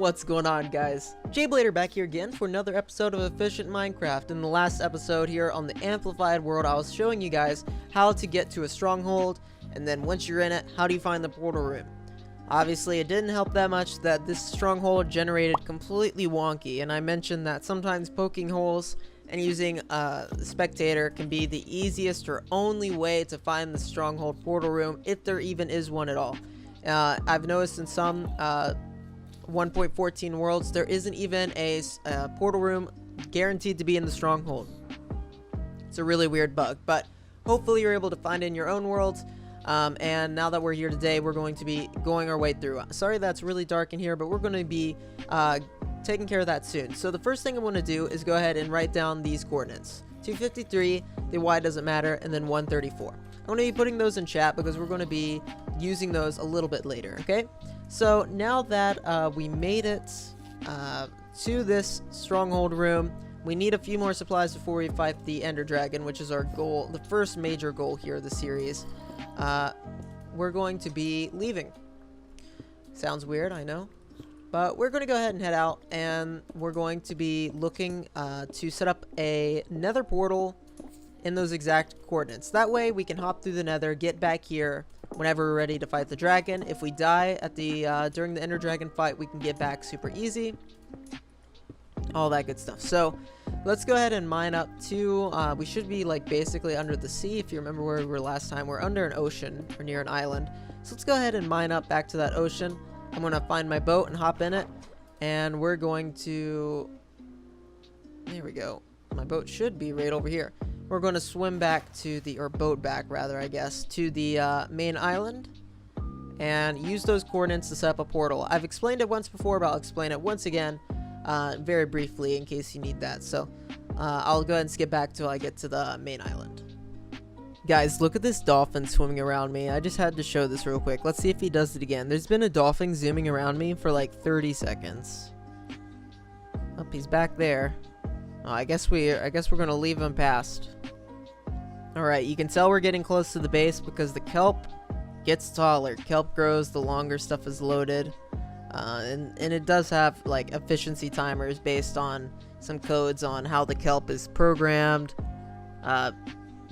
What's going on, guys? jblader back here again for another episode of Efficient Minecraft. In the last episode here on the Amplified World, I was showing you guys how to get to a stronghold, and then once you're in it, how do you find the portal room? Obviously, it didn't help that much that this stronghold generated completely wonky, and I mentioned that sometimes poking holes and using a spectator can be the easiest or only way to find the stronghold portal room, if there even is one at all. I've noticed in some 1.14 worlds, there isn't even a portal room guaranteed to be in the stronghold. It's a really weird bug, but hopefully you're able to find it in your own worlds. And now that we're here today, we're going to be going our way through. Sorry that's really dark in here, but we're going to be taking care of that soon. So the first thing I'm going to do is go ahead and write down these coordinates. 253, the Y doesn't matter, and then 134. I'm going to be putting those in chat because we're going to be using those a little bit later, okay? So now that we made it to this stronghold room, we need a few more supplies before we fight the Ender Dragon, which is our goal, the first major goal here of the series. We're going to be leaving. Sounds weird, I know. But we're going to go ahead and head out, and we're going to be looking to set up a nether portal in those exact coordinates. That way we can hop through the nether, get back here whenever we're ready to fight the dragon. If we die at the during the Ender Dragon fight, we can get back super easy. All that good stuff. So let's go ahead and mine up to we should be like basically under the sea. If you remember where we were last time, we're under an ocean or near an island. So let's go ahead and mine up back to that ocean. I'm gonna find my boat and hop in it, and we're going to, there we go, my boat should be right over here. We're going to swim back to the, or boat back rather, I guess, to the main island and use those coordinates to set up a portal. I've explained it once before, but I'll explain it once again very briefly in case you need that. So I'll go ahead and skip back till I get to the main island. Guys, look at this dolphin swimming around me. I just had to show this real quick. Let's see if he does it again. There's been a dolphin zooming around me for like 30 seconds. Oh, he's back there. Oh, I guess we're gonna leave him past. Alright, you can tell we're getting close to the base because the kelp gets taller. Kelp grows the longer stuff is loaded. And it does have like efficiency timers based on some codes on how the kelp is programmed.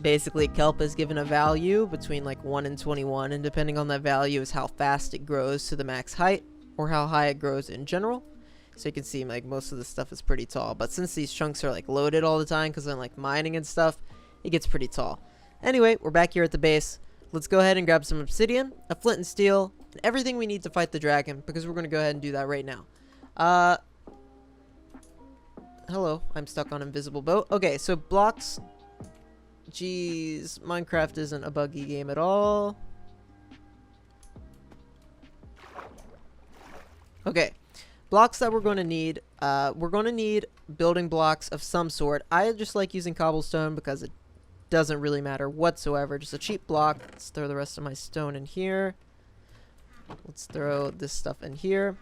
Basically, kelp is given a value between like 1 and 21, and depending on that value is how fast it grows to the max height or how high it grows in general. So you can see like most of the stuff is pretty tall, but since these chunks are like loaded all the time because I'm like mining and stuff, it gets pretty tall. Anyway, we're back here at the base. Let's go ahead and grab some obsidian, a flint and steel, and everything we need to fight the dragon, because we're going to go ahead and do that right now. Hello, I'm stuck on invisible boat. Okay, so blocks. Jeez, Minecraft isn't a buggy game at all. Okay, blocks that we're going to need building blocks of some sort. I just like using cobblestone because it doesn't really matter whatsoever. Just a cheap block. Let's throw the rest of my stone in here. Let's throw this stuff in here.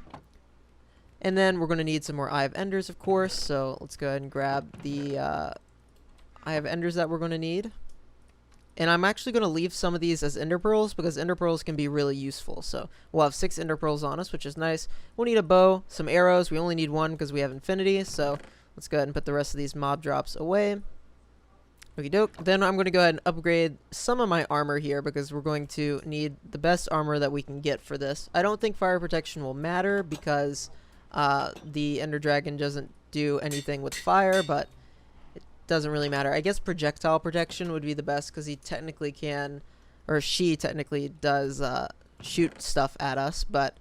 And then we're going to need some more Eye of Enders, of course. So let's go ahead and grab the Eye of Enders that we're going to need. And I'm actually going to leave some of these as ender pearls because ender pearls can be really useful. So we'll have 6 ender pearls on us, which is nice. We'll need a bow, some arrows. We only need 1 because we have infinity. So let's go ahead and put the rest of these mob drops away. Okie doke. Then I'm going to go ahead and upgrade some of my armor here because we're going to need the best armor that we can get for this. I don't think fire protection will matter because the Ender Dragon doesn't do anything with fire, but it doesn't really matter. I guess projectile protection would be the best because he technically can, or she technically does shoot stuff at us, but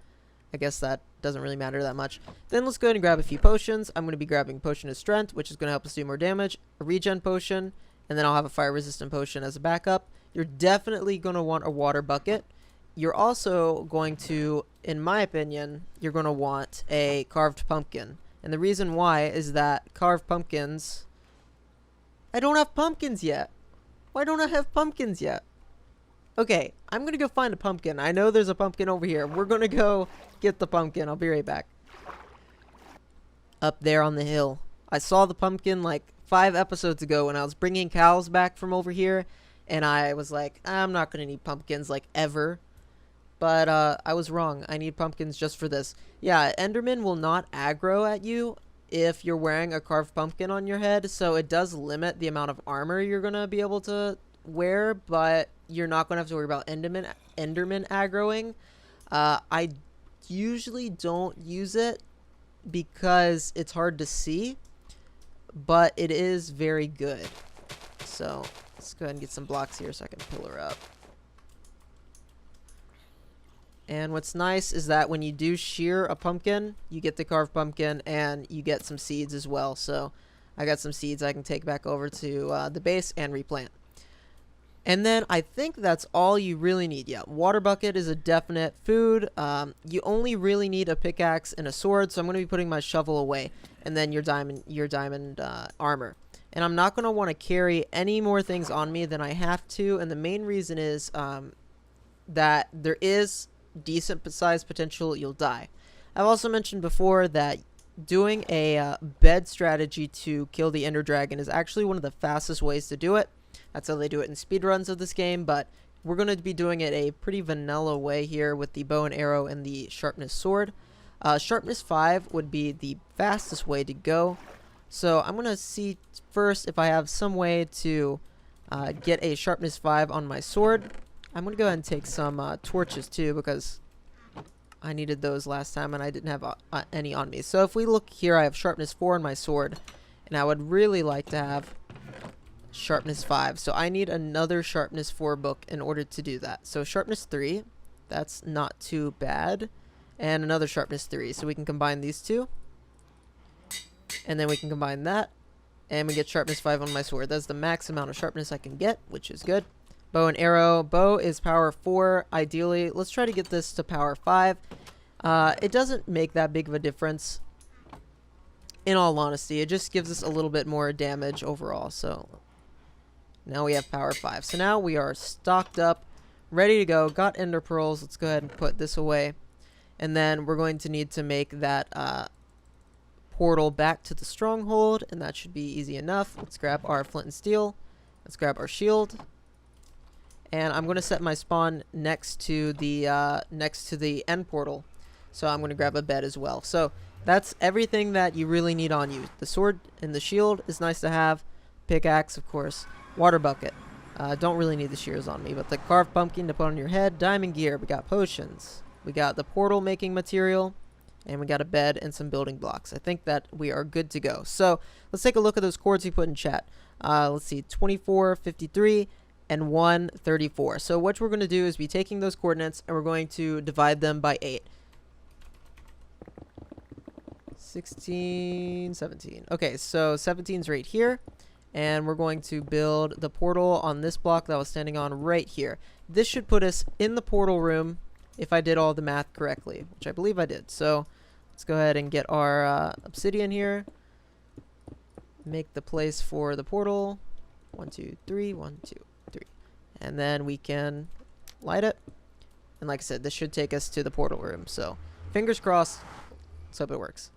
I guess that doesn't really matter that much. Then let's go ahead and grab a few potions. I'm going to be grabbing Potion of Strength, which is going to help us do more damage, a regen potion, and then I'll have a fire resistant potion as a backup. You're definitely going to want a water bucket. You're also going to, in my opinion, you're going to want a carved pumpkin. And the reason why is that carved pumpkins... I don't have pumpkins yet. Why don't I have pumpkins yet? Okay, I'm going to go find a pumpkin. I know there's a pumpkin over here. We're going to go get the pumpkin. I'll be right back. Up there on the hill. I saw the pumpkin like 5 episodes ago when I was bringing cows back from over here. And I was like, I'm not going to need pumpkins like ever. but I was wrong. I need pumpkins just for this. Yeah, Enderman will not aggro at you if you're wearing a carved pumpkin on your head, so it does limit the amount of armor you're gonna be able to wear, but you're not gonna have to worry about Enderman aggroing. I usually don't use it because it's hard to see, but it is very good. So let's go ahead and get some blocks here so I can pillar up. And what's nice is that when you do shear a pumpkin, you get the carved pumpkin and you get some seeds as well. So I got some seeds I can take back over to the base and replant. And then I think that's all you really need. Yeah, water bucket is a definite food. You only really need a pickaxe and a sword, so I'm going to be putting my shovel away. And then your diamond armor. And I'm not going to want to carry any more things on me than I have to. And the main reason is that there is decent size potential you'll die. I've also mentioned before that doing a bed strategy to kill the Ender Dragon is actually one of the fastest ways to do it. That's how they do it in speedruns of this game, but we're going to be doing it a pretty vanilla way here with the bow and arrow and the sharpness sword. Sharpness 5 would be the fastest way to go. So I'm going to see first if I have some way to get a sharpness 5 on my sword. I'm going to go ahead and take some torches too because I needed those last time and I didn't have any on me. So if we look here, I have sharpness 4 on my sword, and I would really like to have sharpness 5. So I need another sharpness 4 book in order to do that. So sharpness 3, that's not too bad. And another sharpness 3. So we can combine these two. And then we can combine that. And we get sharpness 5 on my sword. That's the max amount of sharpness I can get, which is good. Bow and arrow. Bow is power 4, ideally. Let's try to get this to power 5. It doesn't make that big of a difference, in all honesty. It just gives us a little bit more damage overall. So now we have power 5. So now we are stocked up, ready to go. Got ender pearls. Let's go ahead and put this away. And then we're going to need to make that portal back to the stronghold, and that should be easy enough. Let's grab our flint and steel. Let's grab our shield. And I'm going to set my spawn next to the end portal. So I'm going to grab a bed as well. So that's everything that you really need on you. The sword and the shield is nice to have. Pickaxe, of course. Water bucket. Don't really need the shears on me, but the carved pumpkin to put on your head. Diamond gear. We got potions. We got the portal making material. And we got a bed and some building blocks. I think that we are good to go. So let's take a look at those coords you put in chat. Let's see. 24, 53, and 134. So what we're going to do is be taking those coordinates and we're going to divide them by 8. 16, 17. Okay, so 17 is right here. And we're going to build the portal on this block that I was standing on right here. This should put us in the portal room if I did all the math correctly, which I believe I did. So let's go ahead and get our obsidian here. Make the place for the portal. 1, 2, 3, 1, 2, 3. And then we can light it. And like I said, this should take us to the portal room. So fingers crossed. Let's hope it works.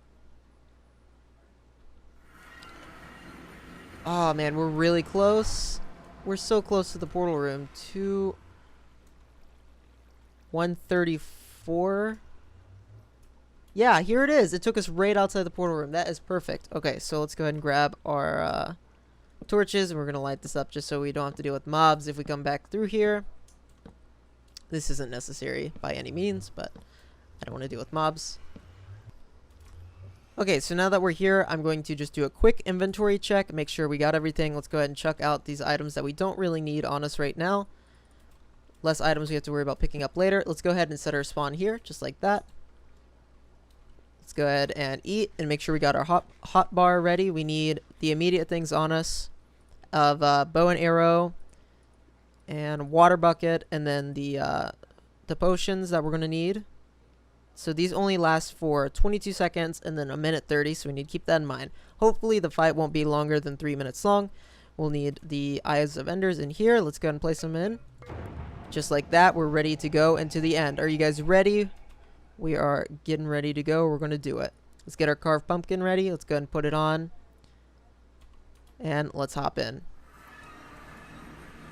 Oh man, we're really close. We're so close to the portal room. 134. Yeah, here it is. It took us right outside the portal room. That is perfect. Okay, so let's go ahead and grab our torches. And we're going to light this up just so we don't have to deal with mobs if we come back through here. This isn't necessary by any means, but I don't want to deal with mobs. Okay, so now that we're here, I'm going to just do a quick inventory check, make sure we got everything. Let's go ahead and chuck out these items that we don't really need on us right now. Less items we have to worry about picking up later. Let's go ahead and set our spawn here, just like that. Let's go ahead and eat and make sure we got our hot bar ready. We need the immediate things on us of bow and arrow and water bucket, and then the potions that we're going to need. So these only last for 22 seconds and then a minute 30, so we need to keep that in mind. Hopefully the fight won't be longer than 3 minutes long. We'll need the Eyes of Enders in here. Let's go ahead and place them in. Just like that, we're ready to go into the end. Are you guys ready? We are getting ready to go. We're going to do it. Let's get our carved pumpkin ready. Let's go ahead and put it on. And let's hop in.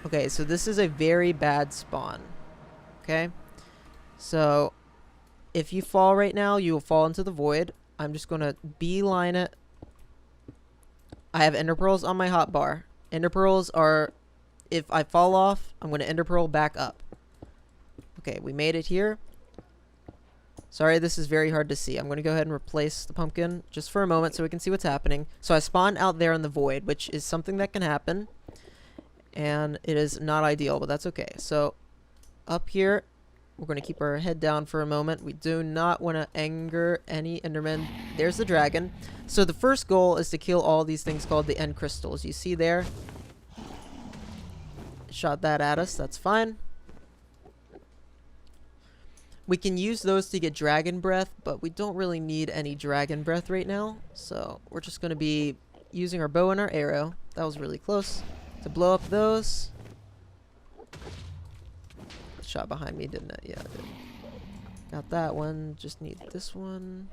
Okay, so this is a very bad spawn. Okay? So if you fall right now, you will fall into the void. I'm just going to beeline it. I have ender pearls on my hotbar. Ender pearls are, if I fall off, I'm going to ender pearl back up. Okay, we made it here. Sorry, this is very hard to see. I'm going to go ahead and replace the pumpkin just for a moment so we can see what's happening. So I spawned out there in the void, which is something that can happen. And it is not ideal, but that's okay. So up here, we're going to keep our head down for a moment. We do not want to anger any endermen. There's the dragon. So the first goal is to kill all these things called the end crystals. You see there? Shot that at us. That's fine. We can use those to get dragon breath, but we don't really need any dragon breath right now. So we're just going to be using our bow and our arrow. That was really close. To blow up those. Shot behind me, didn't it? Yeah, it did. Got that one. Just need this one.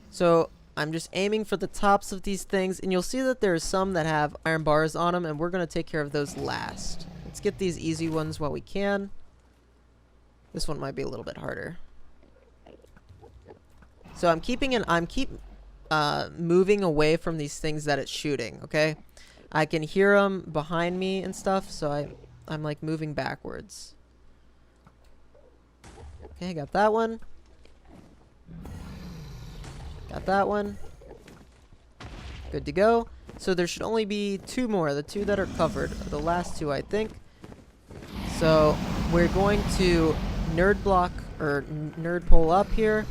So I'm just aiming for the tops of these things, and you'll see that there's some that have iron bars on them, and we're going to take care of those last. Let's get these easy ones while we can. This one might be a little bit harder. So I'm moving away from these things that it's shooting, okay? I can hear them behind me and stuff, so I'm like moving backwards. Okay, got that one. Got that one. Good to go. So there should only be 2 more. The 2 that are covered are the last 2, I think. So we're going to nerd block or nerd pull up here.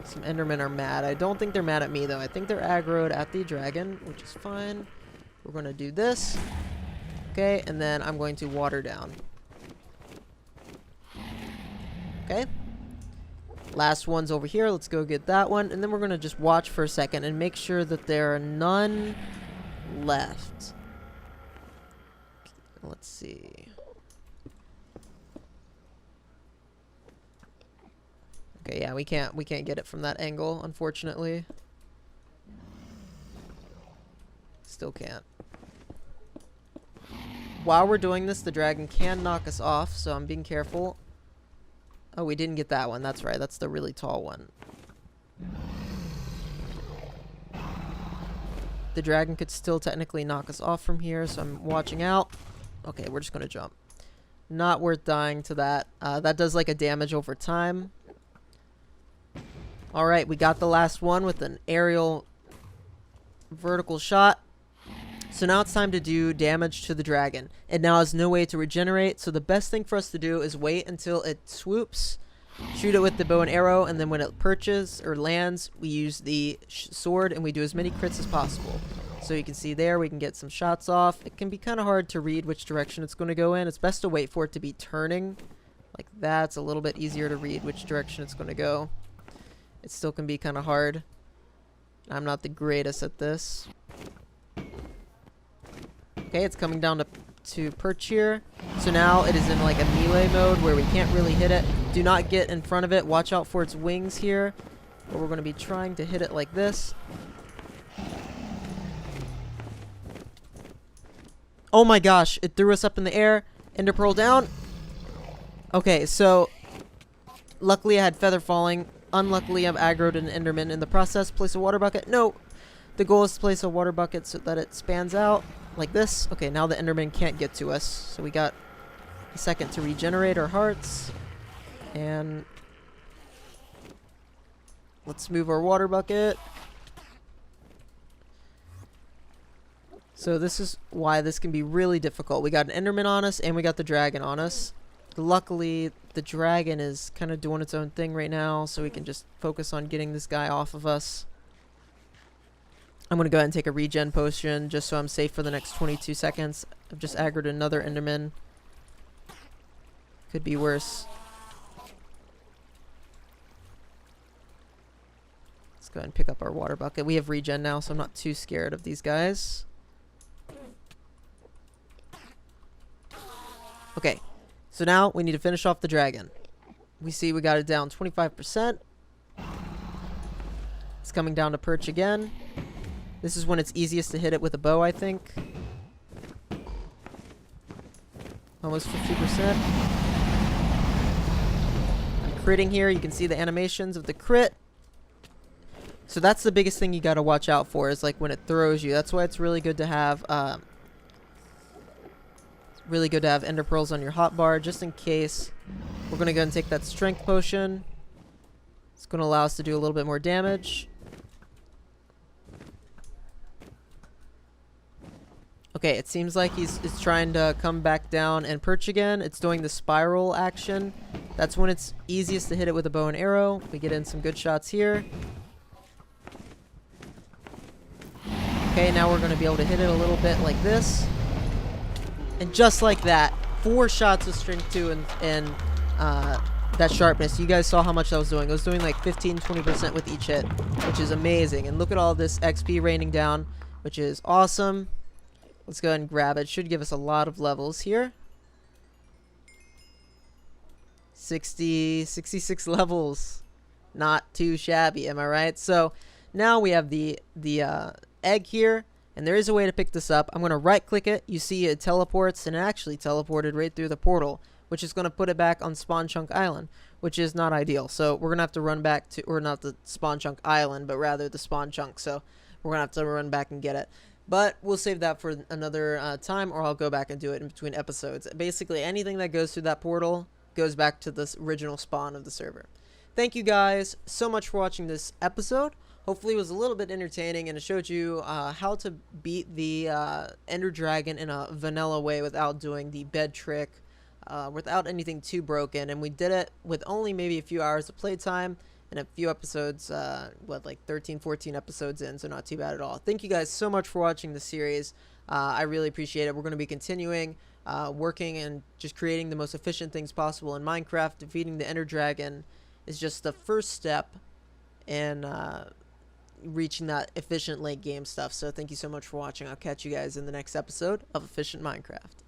Some endermen are mad. I don't think they're mad at me though. I think they're aggroed at the dragon, which is fine. We're going to do this. Okay, and then I'm going to water down. Okay. Last one's over here. Let's go get that one. And then we're going to just watch for a second and make sure that there are none left. Let's see. Okay, yeah, we can't get it from that angle, unfortunately. Still can't. While we're doing this, the dragon can knock us off, so I'm being careful. Oh, we didn't get that one. That's right. That's the really tall one. The dragon could still technically knock us off from here, so I'm watching out. Okay, we're just going to jump. Not worth dying to that. That does like a damage over time. Alright, we got the last one with an aerial vertical shot. So now it's time to do damage to the dragon. It now has no way to regenerate, so the best thing for us to do is wait until it swoops, shoot it with the bow and arrow, and then when it perches or lands, we use the sword and we do as many crits as possible. So you can see there, we can get some shots off. It can be kind of hard to read which direction it's going to go in. It's best to wait for it to be turning. Like that, it's a little bit easier to read which direction it's going to go. It still can be kind of hard. I'm not the greatest at this. Okay, it's coming down to perch here. So now it is in like a melee mode where we can't really hit it. Do not get in front of it. Watch out for its wings here. But we're going to be trying to hit it like this. Oh my gosh, it threw us up in the air. Ender pearl down. Okay, so luckily I had feather falling. Unluckily, I've aggroed an enderman in the process. Place a water bucket. No, the goal is to place a water bucket so that it spans out like this. Okay, now the enderman can't get to us. So we got a second to regenerate our hearts. And let's move our water bucket. So this is why this can be really difficult. We got an enderman on us and we got the dragon on us. Luckily, the dragon is kind of doing its own thing right now, so we can just focus on getting this guy off of us. I'm going to go ahead and take a regen potion just so I'm safe for the next 22 seconds. I've just aggroed another enderman. Could be worse. Let's go ahead and pick up our water bucket. We have regen now, so I'm not too scared of these guys. Okay. So now we need to finish off the dragon. We see we got it down 25%. It's coming down to perch again. This is when it's easiest to hit it with a bow, I think. Almost 50%. critting here. You can see the animations of the crit. So that's the biggest thing you got to watch out for, is like when it throws you. That's why it's really good to have ender pearls on your hotbar, just in case. We're going to go and take that strength potion. It's going to allow us to do a little bit more damage. Okay, it seems like he's trying to come back down and perch again. It's doing the spiral action. That's when it's easiest to hit it with a bow and arrow. We get in some good shots here. Okay, now we're going to be able to hit it a little bit like this. And just like that, 4 shots of strength 2 and that sharpness. You guys saw how much that was doing. It was doing like 15-20% with each hit, which is amazing. And look at all this XP raining down, which is awesome. Let's go ahead and grab it. Should give us a lot of levels here. 66 levels. Not too shabby, am I right? So now we have the egg here, and there is a way to pick this up. I'm going to right click it. You see it teleports, and it actually teleported right through the portal, which is going to put it back on Spawn Chunk Island, which is not ideal. So we're going to have to run back to, or not the Spawn Chunk Island, but rather the Spawn Chunk. So we're going to have to run back and get it. But we'll save that for another time, or I'll go back and do it in between episodes. Basically, anything that goes through that portal goes back to the original spawn of the server. Thank you guys so much for watching this episode. Hopefully it was a little bit entertaining, and it showed you how to beat the Ender Dragon in a vanilla way without doing the bed trick, without anything too broken. And we did it with only maybe a few hours of playtime and a few episodes, like 13, 14 episodes in, so not too bad at all. Thank you guys so much for watching the series. I really appreciate it. We're going to be continuing working and just creating the most efficient things possible in Minecraft. Defeating the Ender Dragon is just the first step in reaching that efficient late game stuff. So thank you so much for watching. I'll catch you guys in the next episode of Efficient Minecraft.